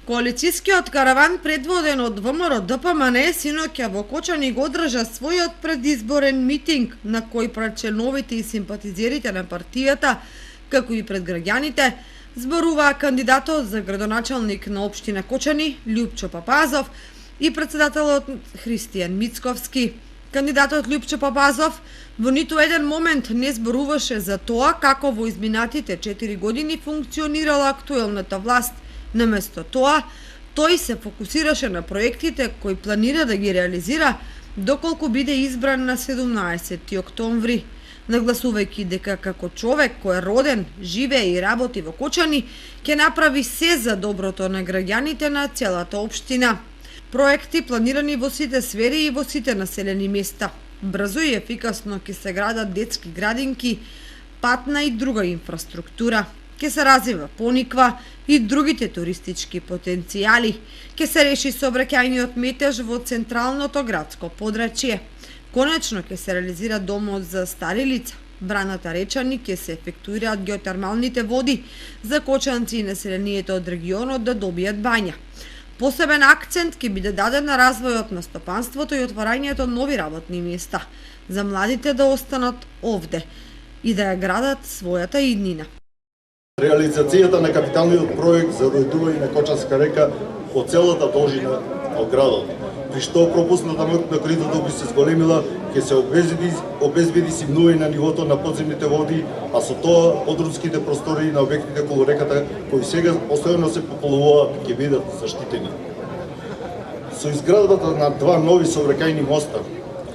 Коалицијскиот караван предводен од ВМРО ДПМН синоќа во Кочани го одржа својот предизборен митинг на кој пред членовите и симпатизерите на партијата, како и пред граѓаните, зборуваа кандидатот за градоначалник на општина Кочани Љупчо Папазов и председателот Христијан Мицковски. Кандидатот Љупчо Папазов во ниту еден момент не зборуваше за тоа како во изминатите 4 години функционирала актуелната власт. Наместо тоа, тој се фокусираше на проектите кои планира да ги реализира доколку биде избран на 17 октомври, нагласувајќи дека како човек кој е роден, живее и работи во Кочани, ќе направи се за доброто на граѓаните на целата општина. Проекти планирани во сите сфери и во сите населени места. Брзо и ефикасно ќе се градат детски градинки, патна и друга инфраструктура. Ќе се развива Пониква и другите туристички потенцијали. Ќе се реши сообраќајниот метеж во централното градско подрачје. Конечно ќе се реализира домот за стари лица. Браната Речани ќе се ефектуираат геотермалните води за кочанци и населението од регионот да добијат бања. Посебен акцент ќе биде даден на развојот на стопанството и отварањето нови работни места, за младите да останат овде и да ја градат својата иднина. Реализацијата на капиталниот проект за уредување на Кочанска река по целата должина од градот, при што пропусната моќ на коридорот би се зголемила, ќе се обезбеди симнување на нивото на подземните води, а со тоа подрумските простори на објектите околу реката, кои сега постојано се пополнуваат, ќе бидат заштитени. Со изградбата на два нови сообраќајни моста,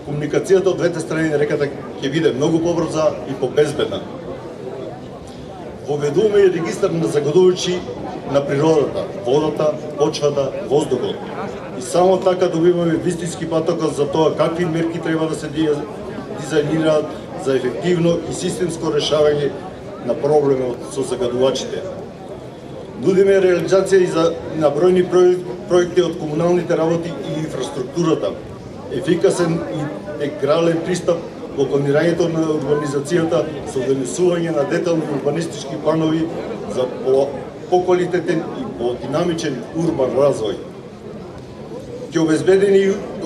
комуникацијата од двете страни на реката ќе биде многу побрза и побезбедна. Воведуваме и регистар на загадувачи на природата, водата, почвата, воздухот. И само така добиваме вистински патоказ за тоа какви мерки треба да се дизајнираат за ефективно и системско решавање на проблемот со загадувачите. Нудиме реализација и на бројни проекти од комуналните работи и инфраструктурата, ефикасен и интегрален пристап во планирањето на урбанизацијата со донесување на детални урбанистички планови за поквалитетен и подинамичен урбан развој. Ќе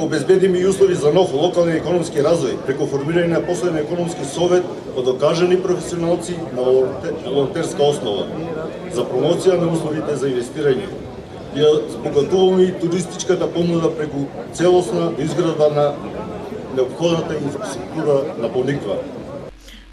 обезбедиме и услови за нов локален економски развој преку формирање на посебен економски совет од докажани професионалци на волонтерска основа за промоција на условите за инвестирање. Ја збогатуваме и туристичката понуда преку целосна изградба на необходната инфраструктура на Пониква.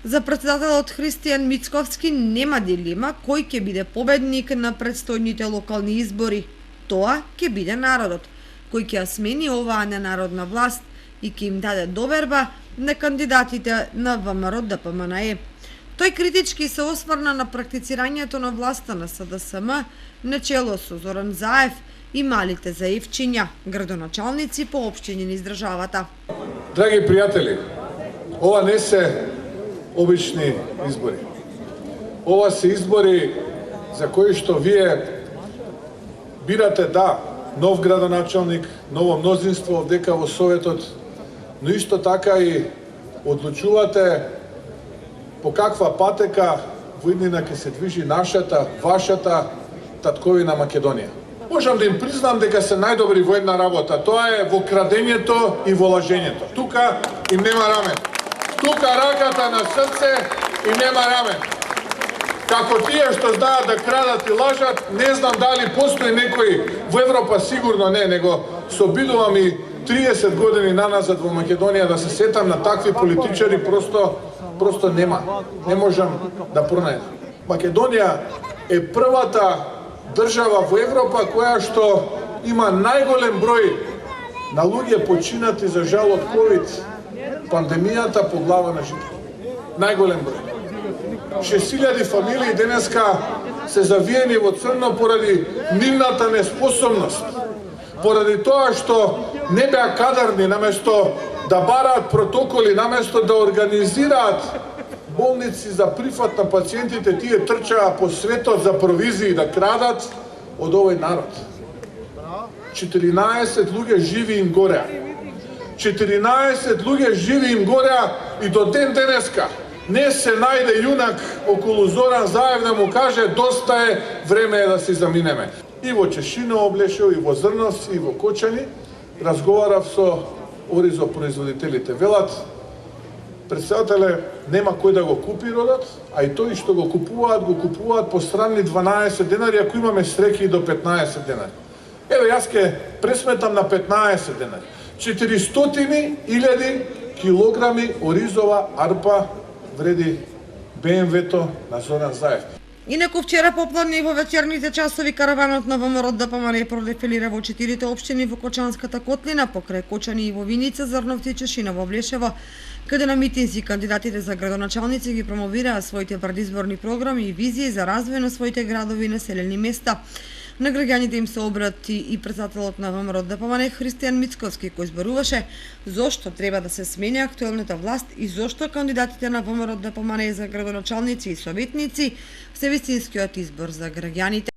За председателот Христијан Мицковски нема дилема кој ќе биде победник на предстојните локални избори. Тоа ќе биде народот, кој ќе ја смени оваа ненародна власт и ќе им даде доверба на кандидатите на ВМРО ДПМН. Тој критички се осврна на практицирањето на власта на СДСМ начело со Зоран Заев и малите заевчиња, градоначалници по општини низ државата. Драги пријатели, ова не се обични избори. Ова се избори за кои што вие бирате нов градоначалник, ново мнозинство дека во Советот, но исто така и одлучувате по каква патека во иднина ќе се движи нашата, вашата татковина Македонија. Можам да им признам дека се најдобри во една работа, тоа е во крадењето и во лажењето. Тука им нема рамен. Тука раката на срце им нема рамен. Како тие што знаат да крадат и лажат, не знам дали постои некој во Европа, сигурно не, него се обидувам и 30 години наназад во Македонија да се сетам на такви политичари, просто нема. Не можам да пронајдам. Македонија е првата држава во Европа која што има најголем број на луѓе починати за жал од ковид пандемијата по глава на жител. Најголем број. 6000 фамилии денеска се завиени во црно поради нивната неспособност. Поради тоа што не беа кадарни, наместо да бараат протоколи, наместо да организираат болници за прифат на пациентите, тие трчаа по светот за провизии да крадат од овој народ. 14 луѓе живи им гореа. 14 луѓе живи им гореа и до ден денеска не се најде јунак околу Зоран Заев да му каже доста е, време е да си заминеме. и во Чешиново Блешево, и во Зрновци, и во Кочани. Разговарав со оризопроизводителите. Велат, председателе, нема кој да го купи родот, а и тои што го купуваат по странни 12 денари, ако имаме среќи и до 15 денари. Еве, јас ке пресметам на 15 денари. 400.000 килограми оризова арпа вреди БМВ-то на Зоран Заев. Инаку вчера попладне и во вечерните часови караванот на ВМРО ДПМНЕ продефилира во 4 општини во Кочанската котлина, покрај Кочани и во Виница, Зрновци и Чешиново Блешево, каде на митинзи кандидатите за градоначалници ги промовираа своите предизборни програми и визии за развој на своите градови и населени места. На граѓаните им се обрати и председателот на ВМРО ДПМНЕ Христијан Мицковски, кој зборуваше зошто треба да се смени актуелната власт и зошто кандидатите на ВМРО ДПМНЕ за градоначалници и советници се вистинскиот избор за граѓаните.